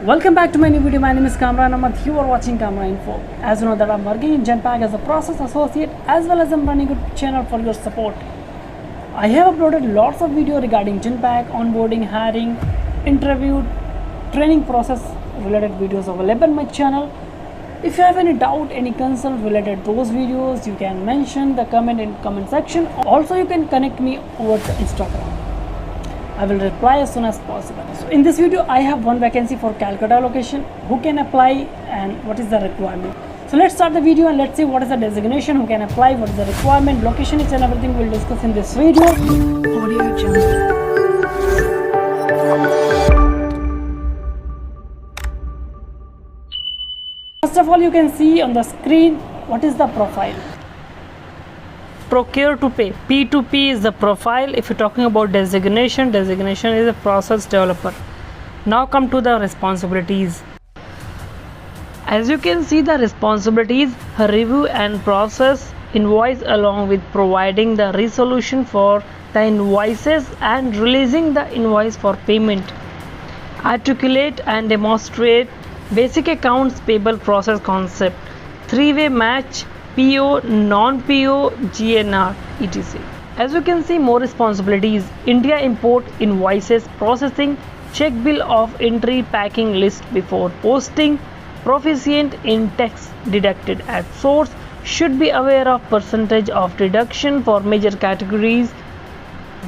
Welcome back to my new video. My name is Kamran Ahmad. You are watching Kamran Info. As you know that I'm working in Genpact as a process associate as well as I'm running a channel for your support. I have uploaded lots of video regarding Genpact, onboarding, hiring, interview, training process related videos available on my channel. If you have any doubt, any concern related to those videos, you can mention the comment in comment section. Also, you can connect me over the Instagram. I will reply as soon as possible. So in this video, I have one vacancy for Calcutta location. Who can apply and what is the requirement? So let's start the video and let's see what is the designation, who can apply, what is the requirement, location is and everything we'll discuss in this video. Audio Jungle. First of all, you can see on the screen what is the profile. Procure to pay, P2P is the profile. If you're talking about designation is a process developer. Now come to the responsibilities. As you can see, the responsibilities: review and process invoice along with providing the resolution for the invoices and releasing the invoice for payment. Articulate and demonstrate basic accounts payable process concept, three-way match, PO, non-PO, GNR, etc. As you can see, more responsibilities: India import invoices processing, check bill of entry, packing list before posting, proficient in tax deducted at source, should be aware of percentage of deduction for major categories,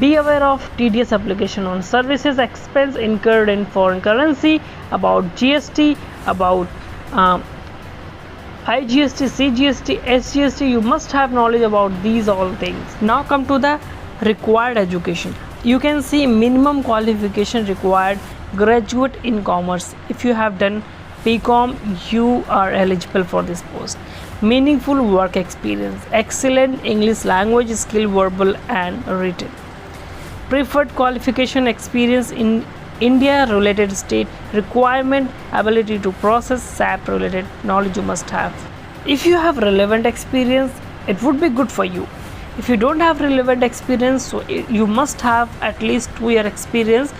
be aware of TDS application on services expense incurred in foreign currency, about GST, about IGST, CGST, SGST. You must have knowledge about these all things. Now come to the required education. You can see minimum qualification required: graduate in commerce. If you have done BCom, you are eligible for this post. Meaningful work experience, excellent English language skill, verbal and written. Preferred qualification: experience in India related state. Requirement: ability to process SAP related knowledge you must have. If you have relevant experience, it would be good for you. If you don't have relevant experience, so you must have at least 2-year experience,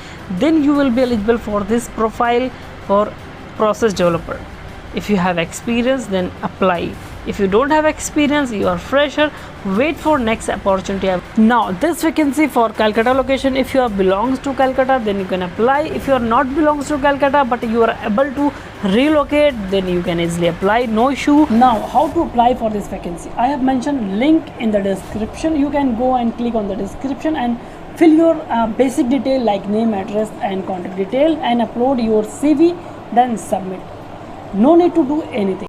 then you will be eligible for this profile for process developer. If you have experience, then apply. If you don't have experience, you are fresher, wait for next opportunity. Now this vacancy for Calcutta location, if you are belongs to Calcutta, then you can apply. If you are not belongs to Calcutta but you are able to relocate, then you can easily apply, no issue. Now how to apply for this vacancy? I have mentioned link in the description. You can go and click on the description and fill your basic detail like name, address and contact detail and upload your CV, then submit. No need to do anything.